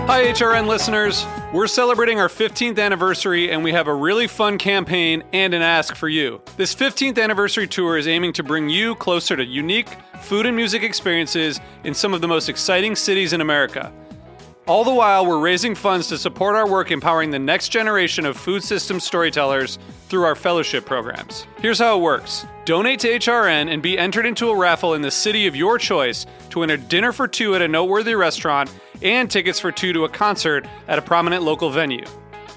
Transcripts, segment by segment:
Hi, HRN listeners. We're celebrating our 15th anniversary, and we have a really fun campaign and an ask for you. This 15th anniversary tour is aiming to bring you closer to unique food and music experiences in some of the most exciting cities in America. All the while, we're raising funds to support our work empowering the next generation of food systems storytellers through our fellowship programs. Here's how it works. Donate to HRN and be entered into a raffle in the city of your choice to win a dinner for two at a noteworthy restaurant and tickets for two to a concert at a prominent local venue.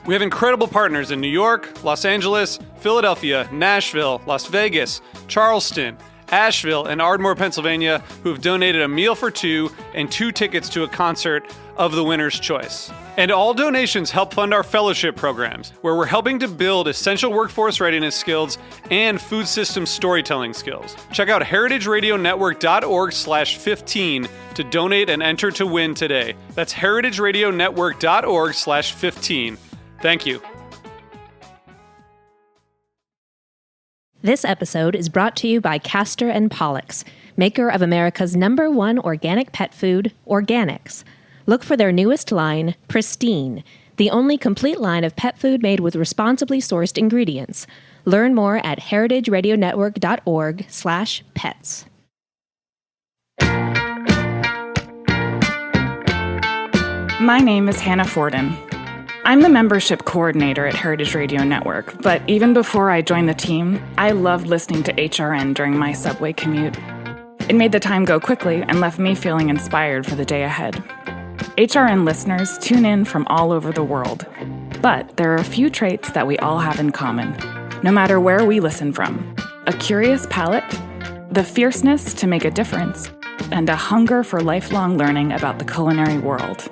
We have incredible partners in New York, Los Angeles, Philadelphia, Nashville, Las Vegas, Charleston, Asheville, and Ardmore, Pennsylvania, who have donated a meal for two and two tickets to a concert of the winner's choice. And all donations help fund our fellowship programs, where we're helping to build essential workforce readiness skills and food system storytelling skills. Check out heritageradionetwork.org/15 to donate and enter to win today. That's heritageradionetwork.org/15. Thank you. This episode is brought to you by Castor and Pollux, maker of America's #1 organic pet food, Organics. Look for their newest line, Pristine, the only complete line of pet food made with responsibly sourced ingredients. Learn more at heritageradionetwork.org/pets. My name is Hannah Forden. I'm the membership coordinator at Heritage Radio Network, but even before I joined the team, I loved listening to HRN during my subway commute. It made the time go quickly and left me feeling inspired for the day ahead. HRN listeners tune in from all over the world, but there are a few traits that we all have in common, no matter where we listen from. A curious palate, the fierceness to make a difference, and a hunger for lifelong learning about the culinary world.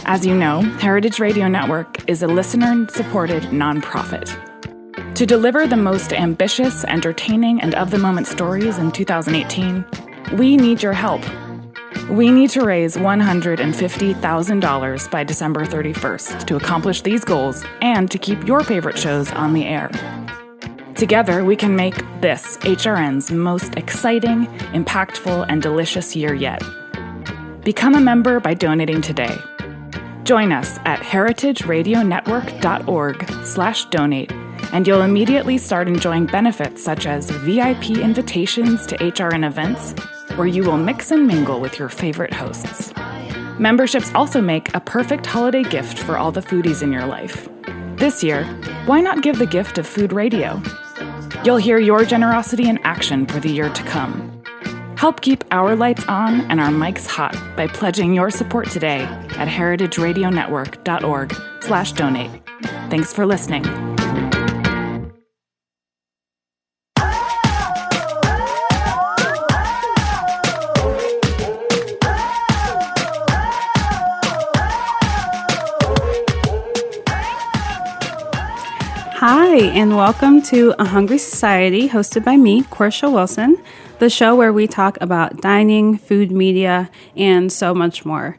As you know, Heritage Radio Network is a listener-supported nonprofit. To deliver the most ambitious, entertaining, and of-the-moment stories in 2018, we need your help. We need to raise $150,000 by December 31st to accomplish these goals and to keep your favorite shows on the air. Together, we can make this HRN's most exciting, impactful, and delicious year yet. Become a member by donating today. Join us at heritageradionetwork.org/donate, and you'll immediately start enjoying benefits such as VIP invitations to HRN events, where you will mix and mingle with your favorite hosts. Memberships also make a perfect holiday gift for all the foodies in your life. This year, why not give the gift of food radio? You'll hear your generosity in action for the year to come. Help keep our lights on and our mics hot by pledging your support today at heritageradionetwork.org/donate. Thanks for listening. Hi, and welcome to A Hungry Society, hosted by me, Portia Wilson, the show where we talk about dining, food media, and so much more.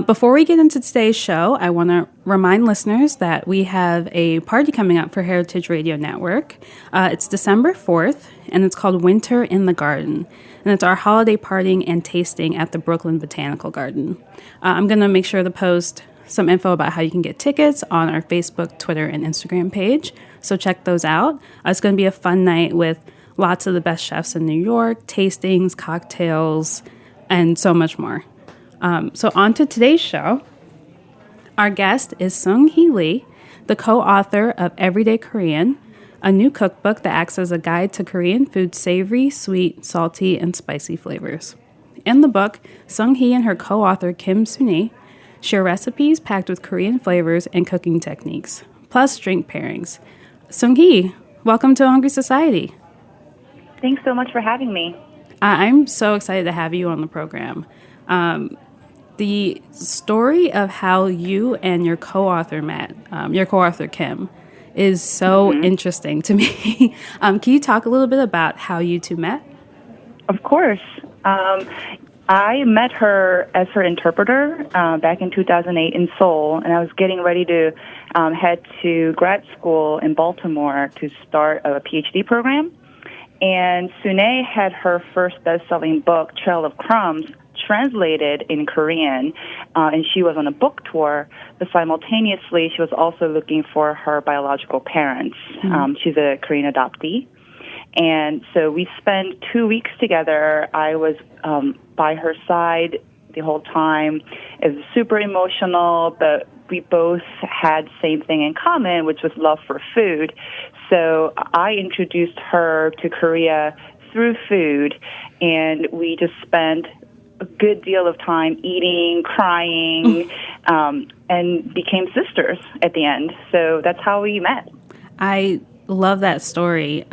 Before we get into today's show, I want to remind listeners that we have a party coming up for Heritage Radio Network. It's December 4th, and it's called Winter in the Garden. And it's our holiday partying and tasting at the Brooklyn Botanical Garden. I'm going to make sure to post some info about how you can get tickets on our Facebook, Twitter, and Instagram page. So check those out. It's going to be a fun night with lots of the best chefs in New York, tastings, cocktails, and so much more. So on to today's show. Our guest is Seung Hee Lee, the co-author of Everyday Korean, a new cookbook that acts as a guide to Korean food's savory, sweet, salty, and spicy flavors. In the book, Seung Hee and her co-author Kim Sunee share recipes packed with Korean flavors and cooking techniques, plus drink pairings. Seung Hee, welcome to Hungry Society. Thanks so much for having me. I'm so excited to have you on the program. The story of how you and your co-author met, your co-author Kim, is so interesting to me. Can you talk a little bit about how you two met? Of course. I met her as her interpreter back in 2008 in Seoul, and I was getting ready to head to grad school in Baltimore to start a PhD program. And Sunee had her first best-selling book, Trail of Crumbs, translated in Korean, and she was on a book tour, but simultaneously she was also looking for her biological parents. She's a Korean adoptee. And so we spent 2 weeks together. I was by her side the whole time. It was super emotional, but we both had the same thing in common, which was love for food. So I introduced her to Korea through food, and we just spent a good deal of time eating, crying, and became sisters at the end. So that's how we met. I love that story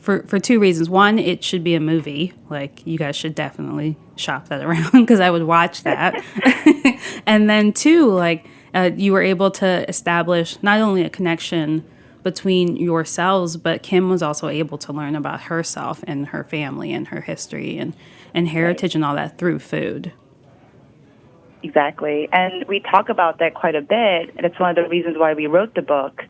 for two reasons. One, it should be a movie. Like, you guys should definitely shop that around because I would watch that. And then two, like, you were able to establish not only a connection between yourselves, but Kim was also able to learn about herself and her family and her history and heritage and all that through food. Exactly. And we talk about that quite a bit. And it's one of the reasons why we wrote the book.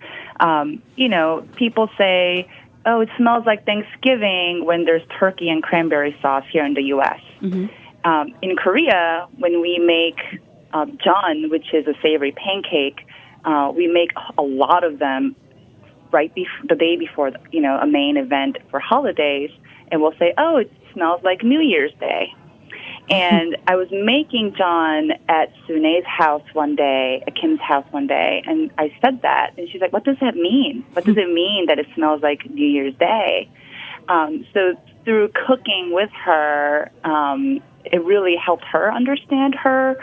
People say, oh, it smells like Thanksgiving when there's turkey and cranberry sauce here in the U.S. In Korea, when we make jeon, which is a savory pancake, we make a lot of them the day before, a main event for holidays, and we'll say, oh, it smells like New Year's Day. And I was making jeon at Sunee's house one day, at Kim's house one day, and I said that, and she's like, what does that mean? What does it mean that it smells like New Year's Day? So through cooking with her, it really helped her understand her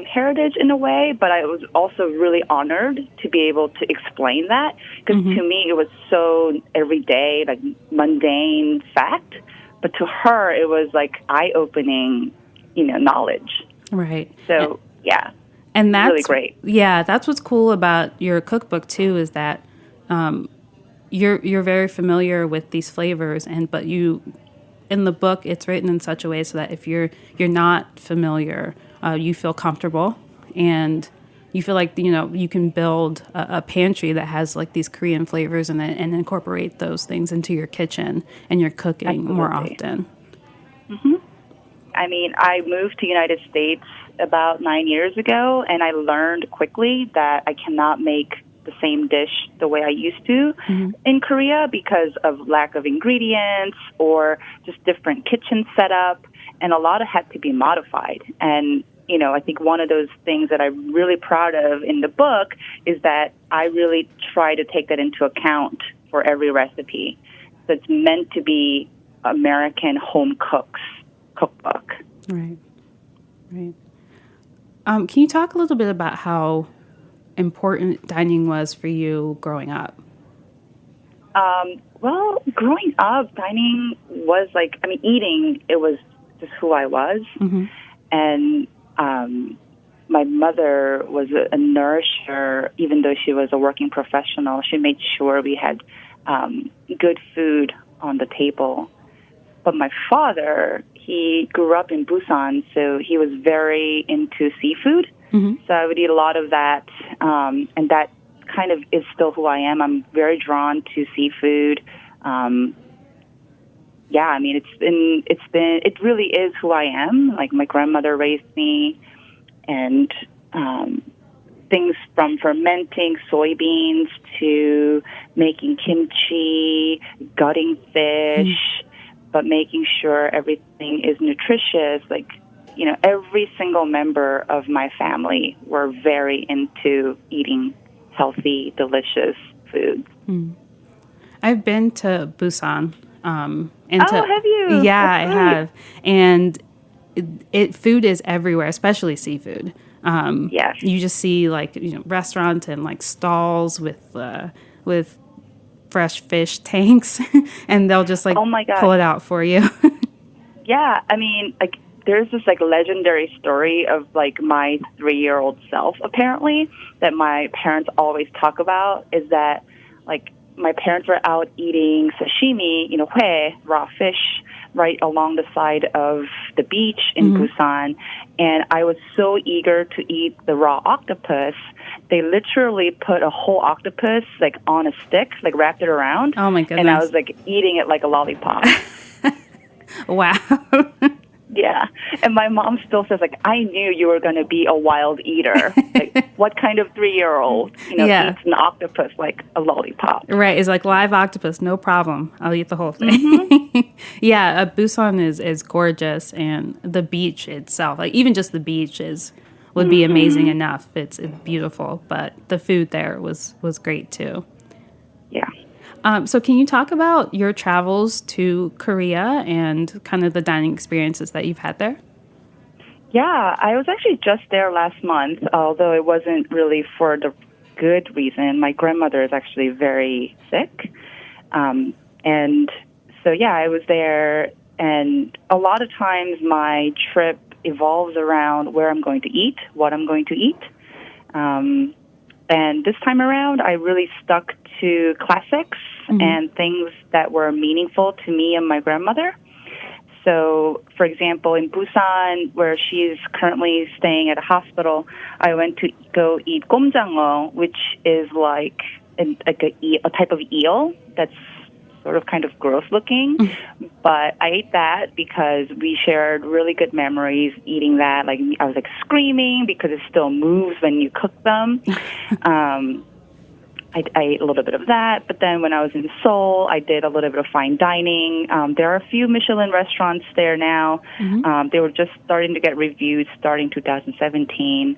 heritage in a way, but I was also really honored to be able to explain that, because to me it was so everyday, like mundane fact, but to her it was like eye-opening, knowledge. Right. So, yeah. And that's really great. Yeah, that's what's cool about your cookbook too, is that you're very familiar with these flavors, but you, in the book, it's written in such a way so that if you're not familiar, you feel comfortable and you feel like you can build a pantry that has like these Korean flavors in it and incorporate those things into your kitchen and your cooking. Absolutely. More often. I mean, I moved to the United States about 9 years ago, and I learned quickly that I cannot make the same dish the way I used to in Korea because of lack of ingredients or just different kitchen setup, and a lot of had to be modified. And, I think one of those things that I'm really proud of in the book is that I really try to take that into account for every recipe. So it's meant to be American home cooks cookbook. Right. Can you talk a little bit about how important dining was for you growing up? Well, growing up, dining was eating, it was just who I was. And my mother was a nourisher, even though she was a working professional. She made sure we had good food on the table. But my father, he grew up in Busan, so he was very into seafood. So I would eat a lot of that, and that kind of is still who I am. I'm very drawn to seafood. It really is who I am. Like, my grandmother raised me, and things from fermenting soybeans to making kimchi, gutting fish, but making sure everything is nutritious. Like, every single member of my family were very into eating healthy, delicious food. I've been to Busan. Have you? Yeah, I have. And food is everywhere, especially seafood. Yes. You just see restaurants and stalls with fresh fish tanks, and they'll just oh my God, pull it out for you. Yeah, I mean, there's this legendary story of my 3-year-old self, apparently, that my parents always talk about, is that my parents were out eating sashimi, hue, raw fish, right along the side of the beach in Busan. And I was so eager to eat the raw octopus. They literally put a whole octopus on a stick, wrapped it around. Oh my goodness. And I was eating it like a lollipop. Wow. Yeah. And my mom still says, like, I knew you were going to be a wild eater. Like, what kind of 3-year-old, Yeah. eats an octopus like a lollipop? Right, it's like live octopus, no problem. I'll eat the whole thing. Yeah, Busan is gorgeous, and the beach itself, like even just the beach would be amazing enough. It's beautiful, but the food there was great too. Yeah. So can you talk about your travels to Korea and kind of the dining experiences that you've had there? Yeah, I was actually just there last month, although it wasn't really for the good reason. My grandmother is actually very sick. And so, yeah, I was there, and a lot of times my trip evolves around where I'm going to eat, what I'm going to eat. And this time around, I really stuck to classics and things that were meaningful to me and my grandmother. So, for example, in Busan, where she's currently staying at a hospital, I went to go eat 곰장어, which is like a type of eel that's sort of kind of gross looking. But I ate that because we shared really good memories eating that. Like, I was like screaming because it still moves when you cook them. I ate a little bit of that, but then when I was in Seoul, I did a little bit of fine dining. There are a few Michelin restaurants there now. They were just starting to get reviewed starting 2017.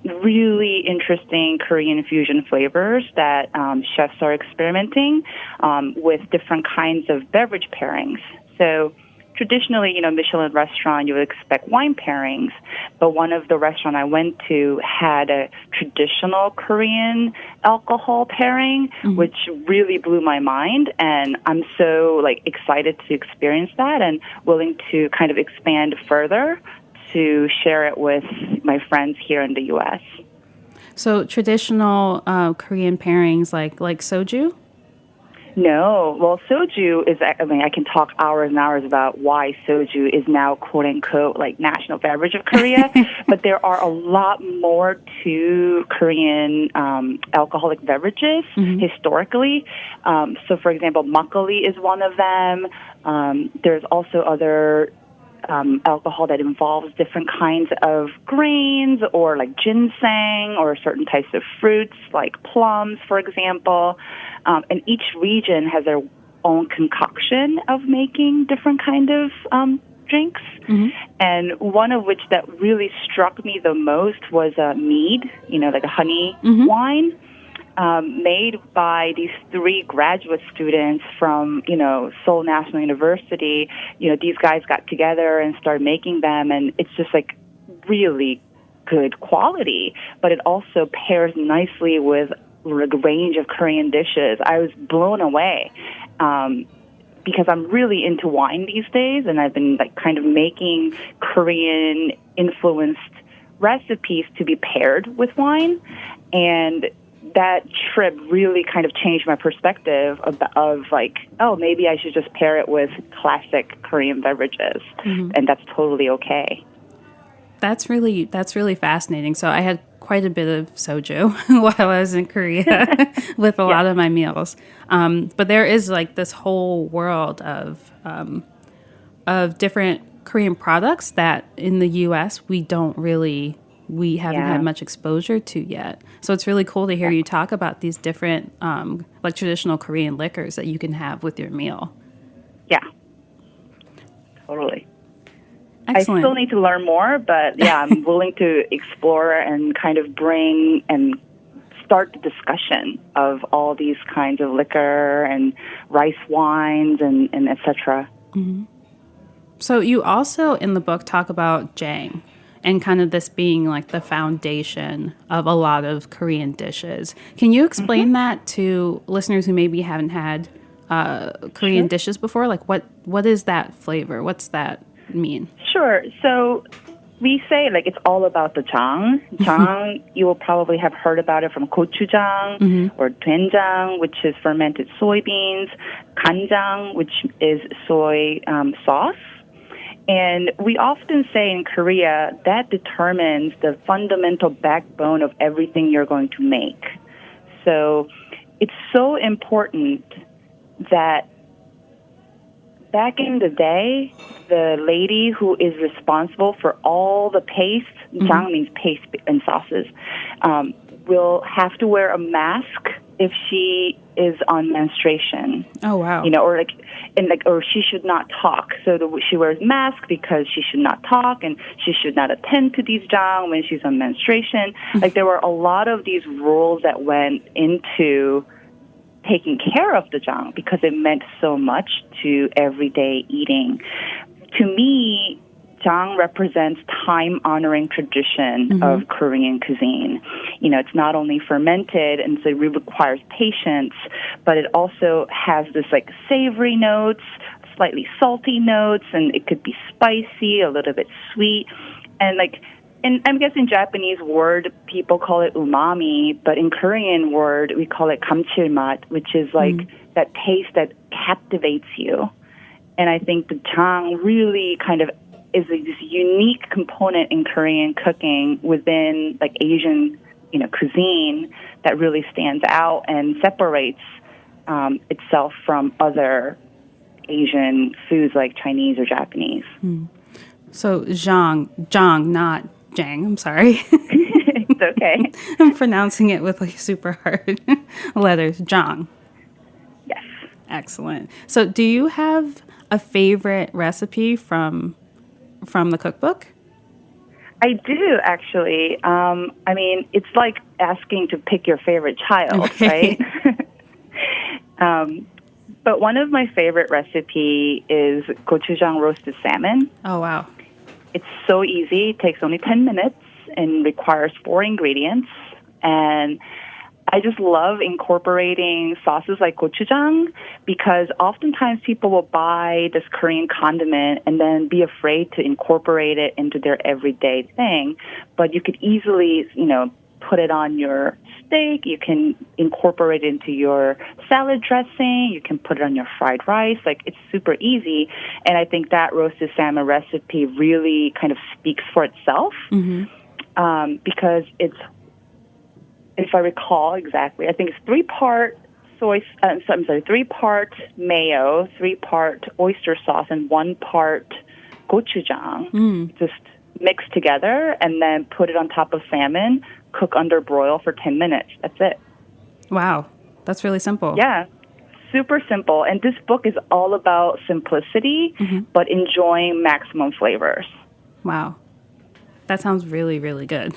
Really interesting Korean fusion flavors that chefs are experimenting with different kinds of beverage pairings. So traditionally, Michelin restaurant, you would expect wine pairings, but one of the restaurants I went to had a traditional Korean alcohol pairing, which really blew my mind, and I'm so excited to experience that and willing to kind of expand further to share it with my friends here in the U.S. So traditional Korean pairings like soju? No. Well, soju is, I can talk hours and hours about why soju is now, quote unquote, national beverage of Korea. But there are a lot more to Korean alcoholic beverages historically. So, for example, makgeolli is one of them. There's also other alcohol that involves different kinds of grains or like ginseng or certain types of fruits like plums, for example. And each region has their own concoction of making different kind of drinks. And one of which that really struck me the most was mead, like a honey wine. Made by these 3 graduate students from, Seoul National University. These guys got together and started making them, and it's just really good quality, but it also pairs nicely with a range of Korean dishes. I was blown away because I'm really into wine these days, and I've been kind of making Korean-influenced recipes to be paired with wine, and that trip really kind of changed my perspective of maybe I should just pair it with classic Korean beverages, and that's totally okay. That's really fascinating. So I had quite a bit of soju while I was in Korea with a lot of my meals. But there is this whole world of different Korean products that in the U.S. we haven't had much exposure to yet. So it's really cool to hear you talk about these different traditional Korean liquors that you can have with your meal. Yeah, totally. Excellent. I still need to learn more, but I'm willing to explore and kind of bring and start the discussion of all these kinds of liquor and rice wines and et cetera. So you also in the book talk about jang and kind of this being the foundation of a lot of Korean dishes. Can you explain that to listeners who maybe haven't had Korean dishes before? What is that flavor? What's that mean? Sure. So we say it's all about the jang. Jang, you will probably have heard about it from gochujang or doenjang, which is fermented soybeans, 간장, which is soy sauce. And we often say in Korea that determines the fundamental backbone of everything you're going to make. So it's so important that back in the day, the lady who is responsible for all the paste, jang means paste and sauces, will have to wear a mask if she is on menstruation. Oh, wow. Or she should not talk. So she wears mask because she should not talk, and she should not attend to these jang when she's on menstruation. Like, there were a lot of these rules that went into taking care of the jang because it meant so much to everyday eating. To me, jang represents time-honoring tradition of Korean cuisine. It's not only fermented, and so it requires patience, but it also has this like savory notes, slightly salty notes, and it could be spicy, a little bit sweet, and I guess in Japanese word, people call it umami, but in Korean word, we call it kamchilmat, which is like that taste that captivates you. And I think the jang really kind of is this unique component in Korean cooking within like Asian, cuisine that really stands out and separates itself from other Asian foods like Chinese or Japanese. So jang, not jang. I'm sorry. It's okay. I'm pronouncing it with like super hard letters. Jang. Yes. Excellent. So do you have a favorite recipe from the cookbook? I do, actually. It's like asking to pick your favorite child, right? But one of my favorite recipe is gochujang roasted salmon. Oh, wow. It's so easy. It takes only 10 minutes and requires 4 ingredients. And I just love incorporating sauces like gochujang because oftentimes people will buy this Korean condiment and then be afraid to incorporate it into their everyday thing. But you could easily, put it on your steak. You can incorporate it into your salad dressing. You can put it on your fried rice. Like, it's super easy. And I think that roasted salmon recipe really kind of speaks for itself because it's, if I recall exactly, I think it's 3-part 3-part mayo, 3-part oyster sauce, and 1-part gochujang. Just mixed together and then put it on top of salmon, cook under broil for 10 minutes. That's it. Wow. That's really simple. Yeah. Super simple. And this book is all about simplicity, but enjoying maximum flavors. Wow. That sounds really, really good.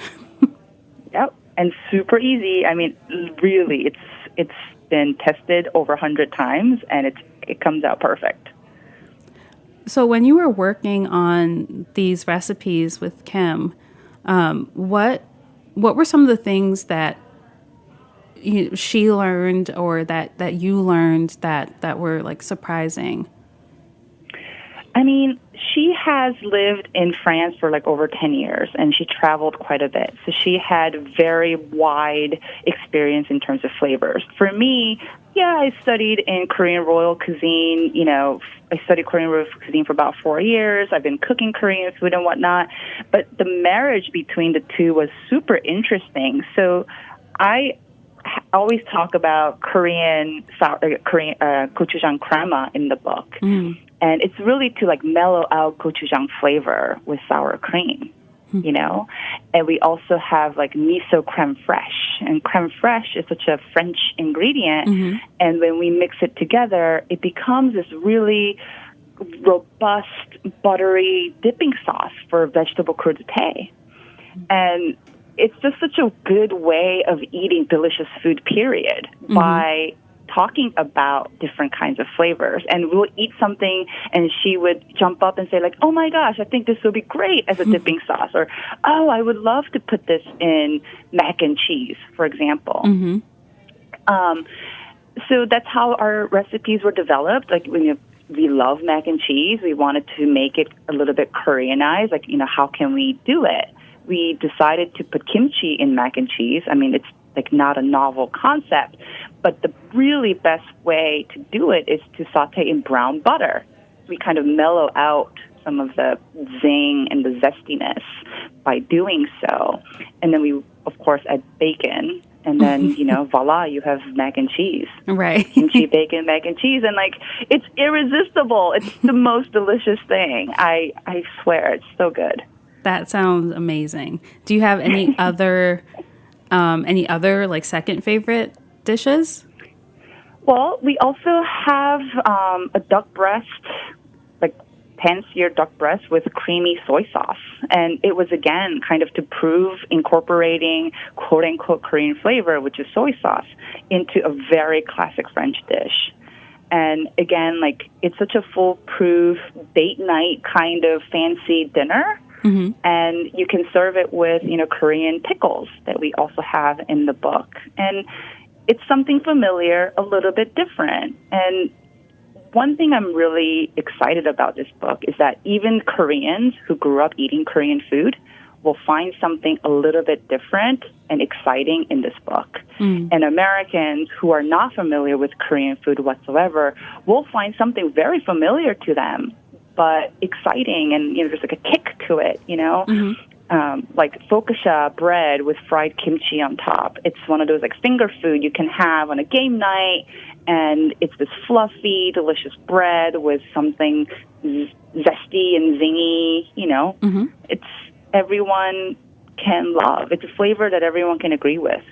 Yep. And super easy. I mean, really, it's been tested over 100 times, and it comes out perfect. So when you were working on these recipes with Kim, what were some of the things that she learned or that you learned that were like surprising? I mean, she has lived in France for like over 10 years, and she traveled quite a bit. So she had very wide experience in terms of flavors. For me, I studied in Korean royal cuisine. I studied Korean royal cuisine for about 4 years. I've been cooking Korean food and whatnot. But the marriage between the two was super interesting. So I always talk about Korean gochujang crema in the book. And it's really to like mellow out gochujang flavor with sour cream, And we also have like miso creme fraiche. And creme fraiche is such a French ingredient. And when we mix it together, it becomes this really robust, buttery dipping sauce for vegetable crudité. And it's just such a good way of eating delicious food, period, by talking about different kinds of flavors. And we'll eat something and she would jump up and say like, oh my gosh, I think this would be great as a dipping sauce. Or, oh, I would love to put this in mac and cheese, for example. So that's how our recipes were developed. Like when we love mac and cheese, we wanted to make it a little bit Koreanized. Like, how can we do it? We decided to put kimchi in mac and cheese. I mean, it's like not a novel concept, but the really best way to do it is to saute in brown butter. We kind of mellow out some of the zing and the zestiness by doing so. And then we, of course, add bacon And then, voila, you have mac and cheese. Right. Kimchi, bacon, mac and cheese. And, it's irresistible. It's the most delicious thing. I swear, it's so good. That sounds amazing. Do you have any other, second favorite dishes? Well, we also have a duck breast, pan-seared duck breast with creamy soy sauce. And it was, again, kind of to prove incorporating quote-unquote Korean flavor, which is soy sauce, into a very classic French dish. And again, it's such a foolproof date night kind of fancy dinner. Mm-hmm. And you can serve it with, Korean pickles that we also have in the book. And it's something familiar, a little bit different. And one thing I'm really excited about this book is that even Koreans who grew up eating Korean food will find something a little bit different and exciting in this book. Mm. And Americans who are not familiar with Korean food whatsoever will find something very familiar to them, but exciting, and there's a kick to it, Mm-hmm. Like focaccia bread with fried kimchi on top. It's one of those finger food you can have on a game night, and it's this fluffy, delicious bread with something zesty and zingy. Mm-hmm. It's everyone can love. It's a flavor that everyone can agree with.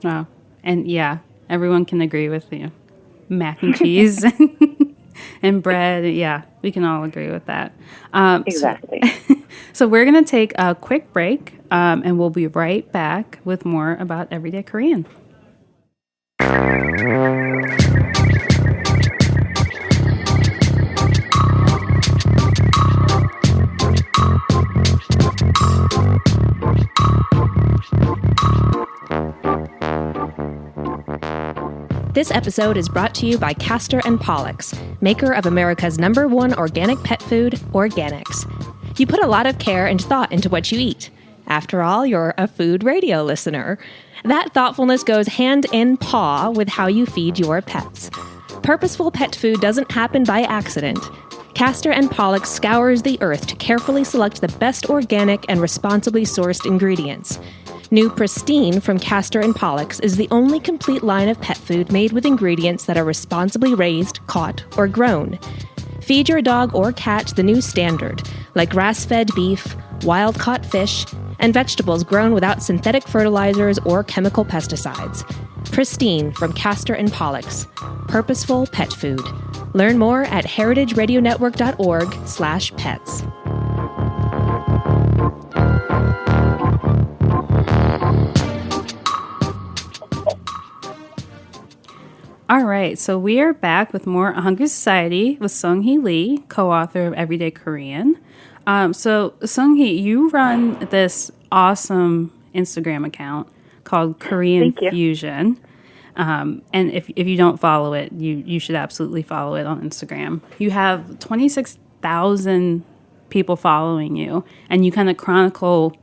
Wow, and everyone can agree with mac and cheese. And bread, we can all agree with that. Exactly. So we're going to take a quick break, and we'll be right back with more about Everyday Korean. This episode is brought to you by Castor and Pollux, maker of America's #1 organic pet food, Organics. You put a lot of care and thought into what you eat. After all, you're a food radio listener. That thoughtfulness goes hand in paw with how you feed your pets. Purposeful pet food doesn't happen by accident. Castor and Pollux scours the earth to carefully select the best organic and responsibly sourced ingredients. New Pristine from Castor and Pollux is the only complete line of pet food made with ingredients that are responsibly raised, caught, or grown. Feed your dog or cat the new standard, like grass-fed beef, wild-caught fish, and vegetables grown without synthetic fertilizers or chemical pesticides. Pristine from Castor and Pollux. Purposeful pet food. Learn more at heritageradionetwork.org/pets. All right, so we are back with more A Hungry Society with Seung Hee Lee, co-author of Everyday Korean. So Seung Hee, you run this awesome Instagram account called Korean Fusion. And if you don't follow it, you should absolutely follow it on Instagram. You have 26,000 people following you, and you kind of chronicle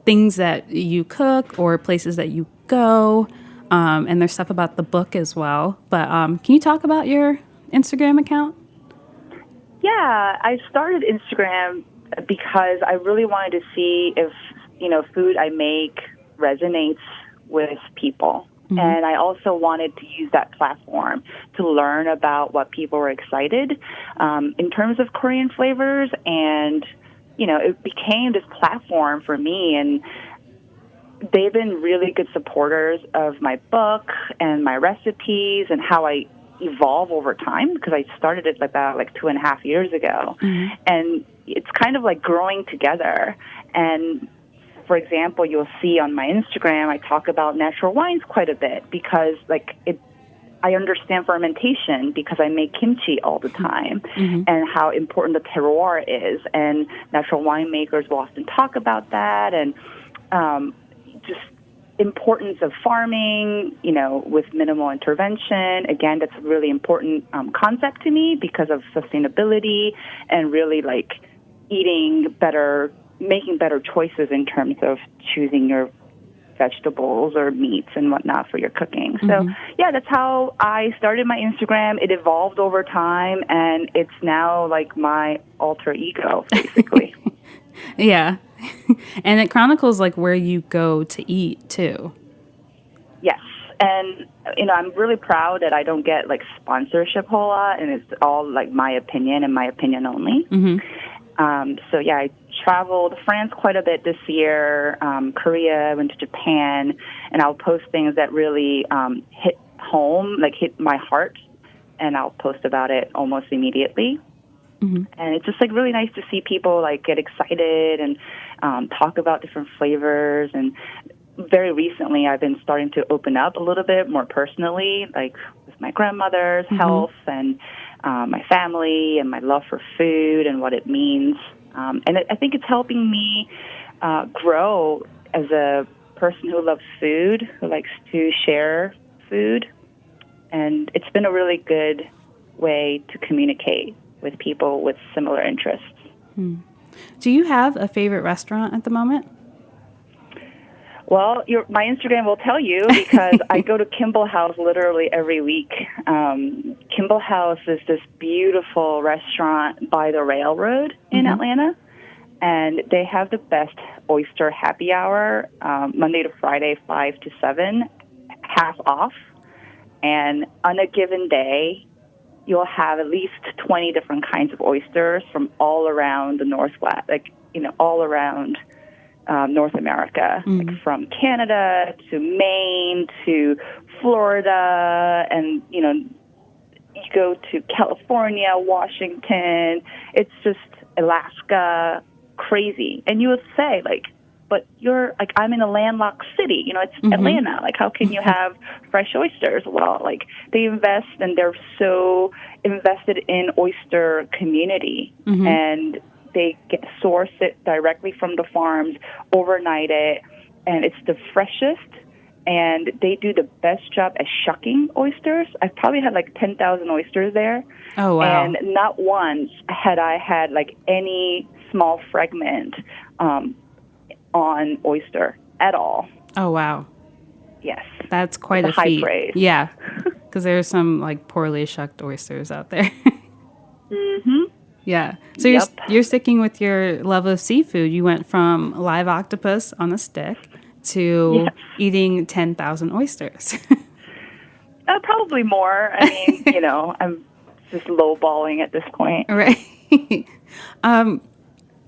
things that you cook or places that you go. And there's stuff about the book as well. But can you talk about your Instagram account? Yeah, I started Instagram because I really wanted to see if, food I make resonates with people. Mm-hmm. And I also wanted to use that platform to learn about what people were excited in terms of Korean flavors. And, it became this platform for me. And they've been really good supporters of my book and my recipes and how I evolve over time, because I started it about 2.5 years ago. Mm-hmm. And it's kind of like growing together. And for example, you'll see on my Instagram, I talk about natural wines quite a bit because I understand fermentation because I make kimchi all the time, mm-hmm. and how important the terroir is. And natural winemakers will often talk about that, and just importance of farming, with minimal intervention. Again, that's a really important concept to me because of sustainability and really eating better, making better choices in terms of choosing your vegetables or meats and whatnot for your cooking. Mm-hmm. So, that's how I started my Instagram. It evolved over time, and it's now my alter ego, basically. Yeah. And it chronicles where you go to eat too. Yes. And, I'm really proud that I don't get like sponsorship a whole lot, and it's all like my opinion and my opinion only. So yeah, I traveled France quite a bit this year, Korea, went to Japan, and I'll post things that really hit home, like hit my heart, and I'll post about it almost immediately. And it's just like really nice to see people like get excited and talk about different flavors. And very recently, I've been starting to open up a little bit more personally, like with my grandmother's health and my family and my love for food and what it means. And I think it's helping me grow as a person who loves food, who likes to share food. And it's been a really good way to communicate with people with similar interests. Do you have a favorite restaurant at the moment? Well, my Instagram will tell you, because I go to Kimball House literally every week. Kimball House is this beautiful restaurant by the railroad in Atlanta, and they have the best oyster happy hour, Monday to Friday, 5 to 7, half off. And on a given day, you'll have at least 20 different kinds of oysters from all around the Northwest, all around North America, like from Canada to Maine to Florida, and you go to California, Washington. It's just Alaska, crazy. And you would say but you're like, I'm in a landlocked city. It's Atlanta. Like, how can you have fresh oysters? Well, they invest, and they're so invested in oyster community, and they source it directly from the farms, overnight it, and it's the freshest. And they do the best job at shucking oysters. I've probably had 10,000 oysters there. Oh, wow. And not once had I had any small fragment on oyster at all. Oh, wow. Yes. That's quite a high feat. praise. Yeah, because there's some poorly shucked oysters out there. Yeah. So you're sticking with your love of seafood. You went from live octopus on a stick to eating 10,000 oysters. Probably more. I mean, I'm just lowballing at this point. Right.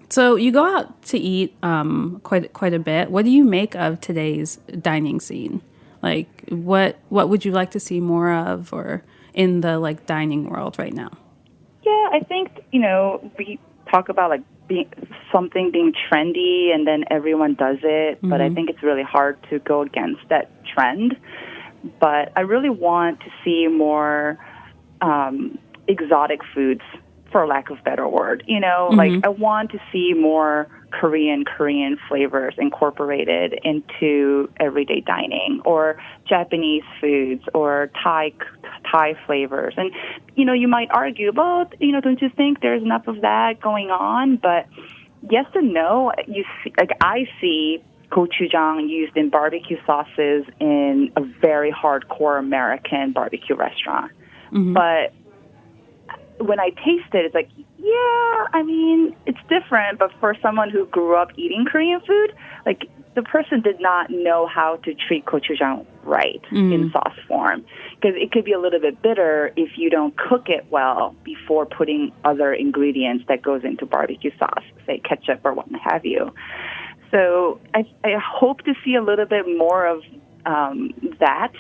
So you go out to eat quite a bit. What do you make of today's dining scene? What would you like to see more of, or in the dining world right now? Yeah, I think we talk about being trendy, and then everyone does it. But I think it's really hard to go against that trend. But I really want to see more exotic foods, for lack of a better word. I want to see more Korean flavors incorporated into everyday dining, or Japanese foods, or Thai flavors. And, you might argue, well, don't you think there's enough of that going on? But yes and no. I see gochujang used in barbecue sauces in a very hardcore American barbecue restaurant. But when I taste it, it's yeah, I mean, it's different. But for someone who grew up eating Korean food, the person did not know how to treat gochujang right in sauce form, because it could be a little bit bitter if you don't cook it well before putting other ingredients that goes into barbecue sauce, say ketchup or what have you. So I hope to see a little bit more of that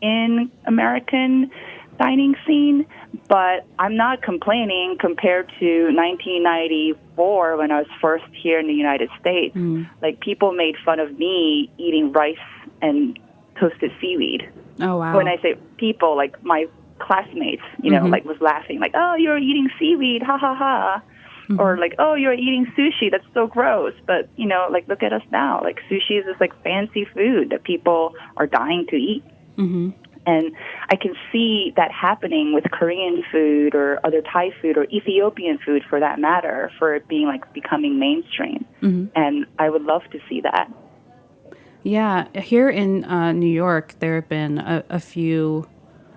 in American dining scene, but I'm not complaining compared to 1994 when I was first here in the United States. People made fun of me eating rice and toasted seaweed. Oh, wow. When I say people, my classmates, was laughing, oh, you're eating seaweed, ha, ha, ha. Or oh, you're eating sushi, that's so gross. But, look at us now. Sushi is this fancy food that people are dying to eat. And I can see that happening with Korean food or other Thai food or Ethiopian food, for that matter, for it being becoming mainstream. And I would love to see that. Yeah, here in New York, there have been a few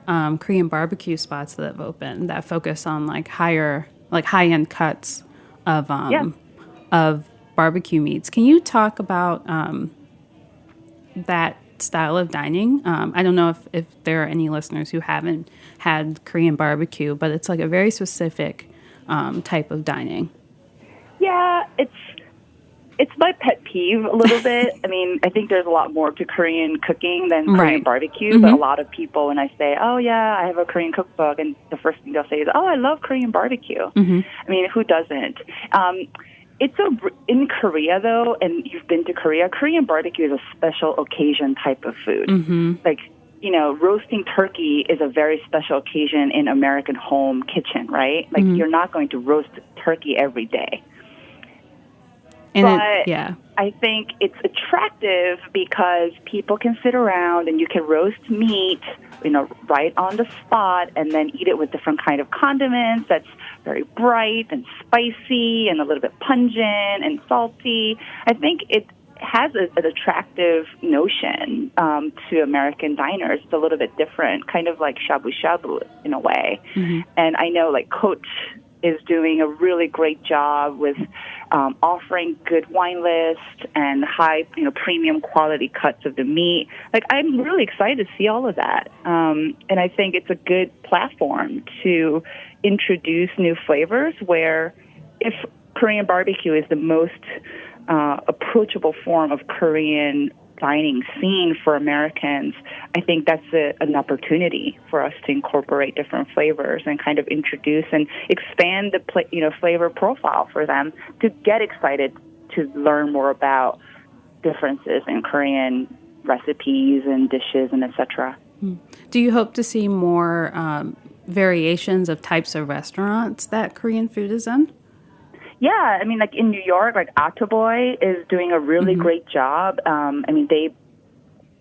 Korean barbecue spots that have opened that focus on high-end cuts of barbecue meats. Can you talk about that style of dining. I don't know if there are any listeners who haven't had Korean barbecue, but it's like a very specific type of dining. Yeah, it's my pet peeve a little bit. I mean, I think there's a lot more to Korean cooking than Korean barbecue, but a lot of people, when I say, oh, yeah, I have a Korean cookbook, and the first thing they'll say is, oh, I love Korean barbecue. I mean, who doesn't? In Korea, though, and you've been to Korea, Korean barbecue is a special occasion type of food. Like, you know, roasting turkey is a very special occasion in American home kitchen, right? Like, you're not going to roast turkey every day. And but I think it's attractive because people can sit around and you can roast meat, you know, right on the spot, and then eat it with different kind of condiments that's very bright and spicy and a little bit pungent and salty. I think it has an attractive notion to American diners. It's a little bit different, kind of like shabu-shabu in a way. And I know, like, Coach is doing a really great job with offering good wine lists and high, you know, premium quality cuts of the meat. Like, I'm really excited to see all of that. And I think it's a good platform to introduce new flavors where if Korean barbecue is the most approachable form of Korean dining scene for Americans, I think that's an opportunity for us to incorporate different flavors and kind of introduce and expand the flavor profile for them to get excited to learn more about differences in Korean recipes and dishes and etc. Do you hope to see more variations of types of restaurants that Korean food is in? Yeah, I mean, like in New York, like Ataboy is doing a really great job. I mean, they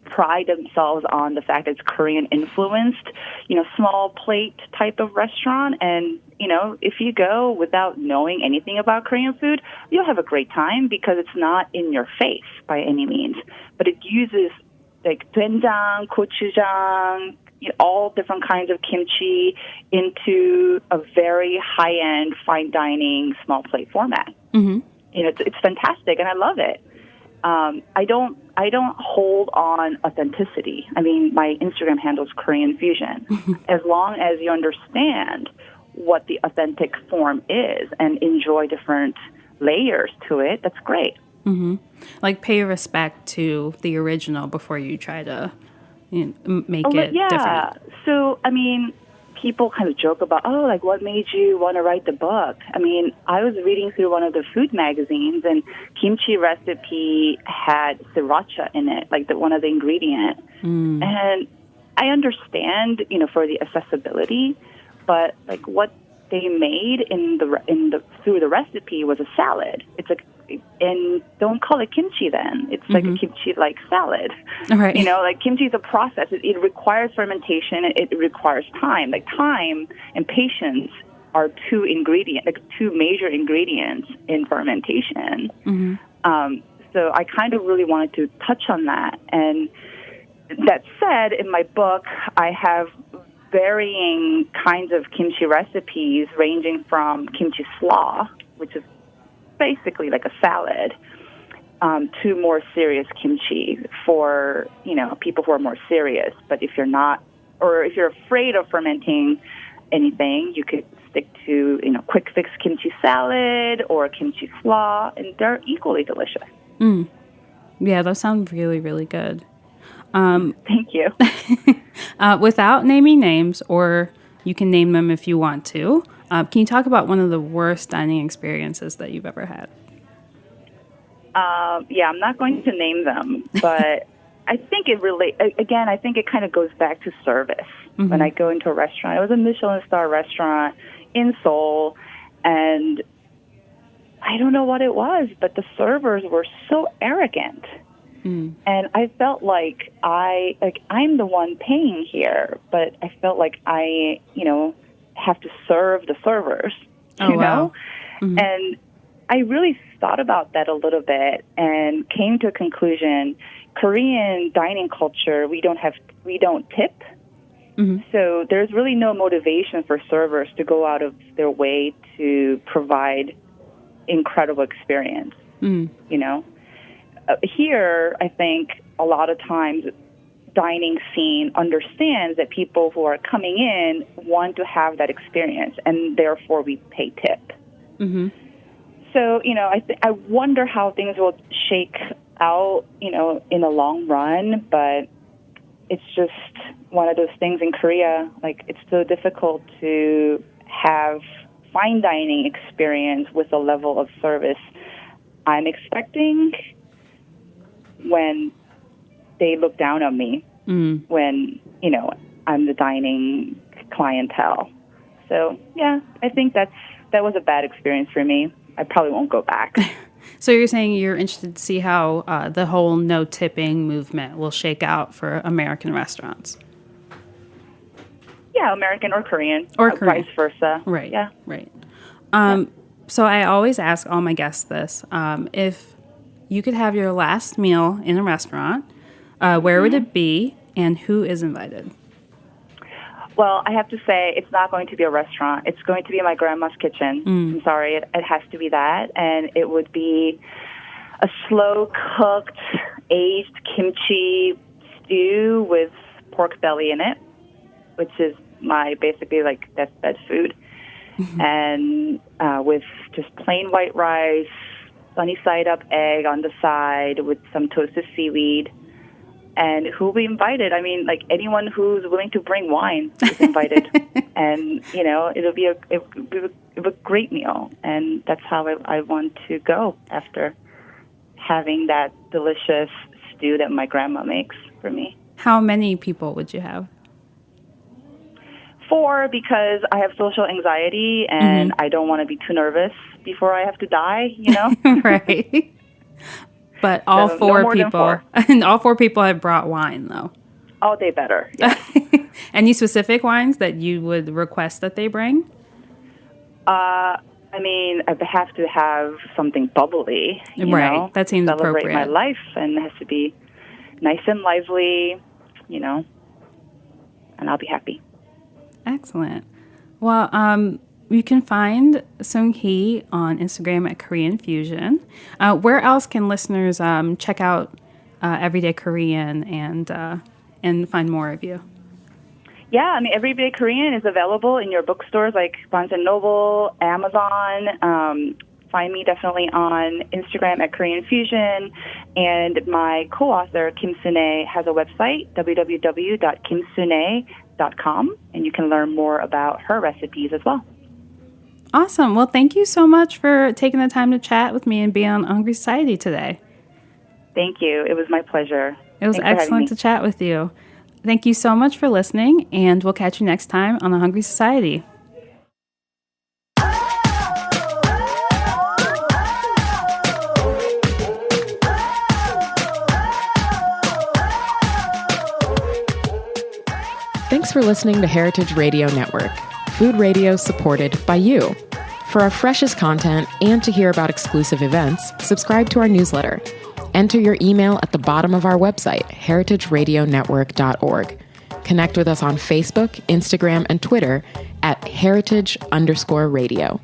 pride themselves on the fact that it's Korean influenced, you know, small plate type of restaurant. And, you know, if you go without knowing anything about Korean food, you'll have a great time because it's not in your face by any means. But it uses like doenjang, gochujang, all different kinds of kimchi into a very high-end, fine dining, small plate format. You know, it's fantastic, and I love it. I don't hold on authenticity. I mean, my Instagram handle is Korean Fusion. As long as you understand what the authentic form is and enjoy different layers to it, that's great. Like, pay respect to the original before you try to make it different. So, I mean, people kind of joke about, oh, like, what made you want to write the book? I mean, I was reading through one of the food magazines, and kimchi recipe had sriracha in it, like one of the ingredients. And I understand, you know, for the accessibility, but like what they made through the recipe was a salad. It's like, and don't call it kimchi then. It's like a kimchi-like salad. Right. You know, like kimchi is a process. It requires fermentation. It requires time. Like time and patience are two major ingredients in fermentation. So I kind of really wanted to touch on that. And that said, in my book, I have varying kinds of kimchi recipes ranging from kimchi slaw, which is basically like a salad, to more serious kimchi for, you know, people who are more serious. But if you're not, or if you're afraid of fermenting anything, you could stick to, you know, quick fix kimchi salad or kimchi slaw, and they're equally delicious. Yeah, those sound really, really good. Thank you. Without naming names, or you can name them if you want to, can you talk about one of the worst dining experiences that you've ever had? Yeah, I'm not going to name them, but I think I think it kind of goes back to service. When I go into a restaurant, it was a Michelin star restaurant in Seoul, and I don't know what it was, but the servers were so arrogant. And I felt like I'm the one paying here, but I felt like I, you know, have to serve the servers, you know? And I really thought about that a little bit and came to a conclusion. Korean dining culture, we don't tip. So there's really no motivation for servers to go out of their way to provide incredible experience, you know? Here, I think a lot of times dining scene understands that people who are coming in want to have that experience, and therefore we pay tip. Mm-hmm. So, I wonder how things will shake out, in the long run, but it's just one of those things in Korea. Like, it's so difficult to have fine dining experience with the level of service I'm expecting when they look down on me, when, I'm the dining clientele. So, yeah, I think that was a bad experience for me. I probably won't go back. So you're saying you're interested to see how the whole no tipping movement will shake out for American restaurants? Yeah, American or Korean. Or Korean. Vice versa. Right. Yeah. Right. So I always ask all my guests this. If you could have your last meal in a restaurant, where would it be and who is invited? Well, I have to say it's not going to be a restaurant. It's going to be my grandma's kitchen. I'm sorry, it has to be that. And it would be a slow-cooked, aged kimchi stew with pork belly in it, which is my basically like deathbed food. And with just plain white rice, sunny side up egg on the side with some toasted seaweed. And who will be invited? I mean, like anyone who's willing to bring wine is invited. And, it'll be a great meal. And that's how I want to go after having that delicious stew that my grandma makes for me. How many people would you have? 4, because I have social anxiety and I don't want to be too nervous before I have to die, Right. But all So, four no more than people, 4. and all 4 people have brought wine, though. Oh, they better. Yes. Any specific wines that you would request that they bring? I have to have something bubbly, Right. That seems celebrate appropriate. my life, and it has to be nice and lively, and I'll be happy. Excellent. Well, you can find Seung Hee on Instagram at Korean Fusion. Where else can listeners check out Everyday Korean and find more of you? Yeah, Everyday Korean is available in your bookstores like Barnes & Noble, Amazon. Find me definitely on Instagram at Korean Fusion. And my co-author, Kim Sunee, has a website, www.kimsunee.com, and you can learn more about her recipes as well. Awesome. Well, thank you so much for taking the time to chat with me and be on Hungry Society today. Thank you. It was my pleasure. It was Thanks for having excellent me. to chat with you. Thank you so much for listening, and we'll catch you next time on the Hungry Society. Thanks for listening to Heritage Radio Network, food radio supported by you. For our freshest content and to hear about exclusive events, subscribe to our newsletter. Enter your email at the bottom of our website, heritageradionetwork.org. Connect with us on Facebook, Instagram, and Twitter at heritage_radio.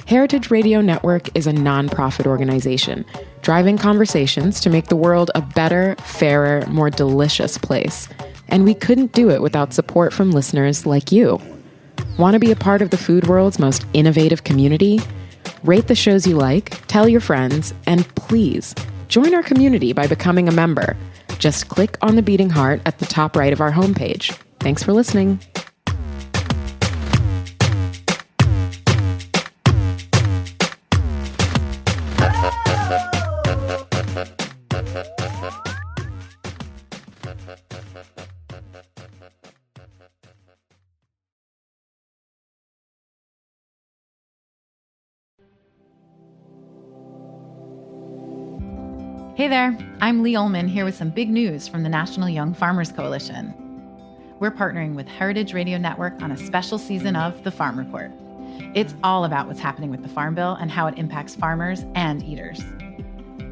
Heritage Radio Network is a nonprofit organization driving conversations to make the world a better, fairer, more delicious place. And we couldn't do it without support from listeners like you. Want to be a part of the food world's most innovative community? Rate the shows you like, tell your friends, and please join our community by becoming a member. Just click on the beating heart at the top right of our homepage. Thanks for listening. Hey there, I'm Lee Ullman here with some big news from the National Young Farmers Coalition. We're partnering with Heritage Radio Network on a special season of The Farm Report. It's all about what's happening with the Farm Bill and how it impacts farmers and eaters.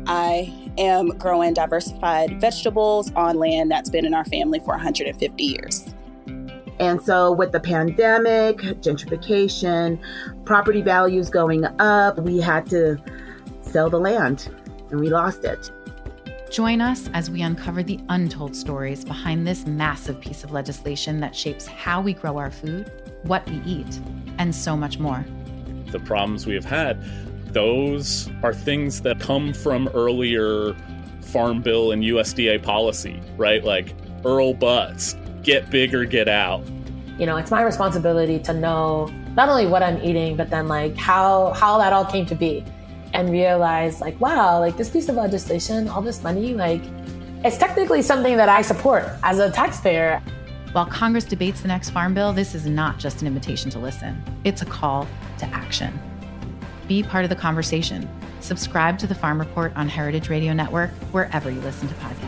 I am growing diversified vegetables on land that's been in our family for 150 years. And so with the pandemic, gentrification, property values going up, we had to sell the land and we lost it. Join us as we uncover the untold stories behind this massive piece of legislation that shapes how we grow our food, what we eat, and so much more. The problems we have had, those are things that come from earlier Farm Bill and USDA policy, right? Like Earl Butts, get big or get out. It's my responsibility to know not only what I'm eating, but then like how that all came to be. And realize like, wow, like this piece of legislation, all this money, like it's technically something that I support as a taxpayer. While Congress debates the next Farm Bill, this is not just an invitation to listen. It's a call to action. Be part of the conversation. Subscribe to the Farm Report on Heritage Radio Network, wherever you listen to podcasts.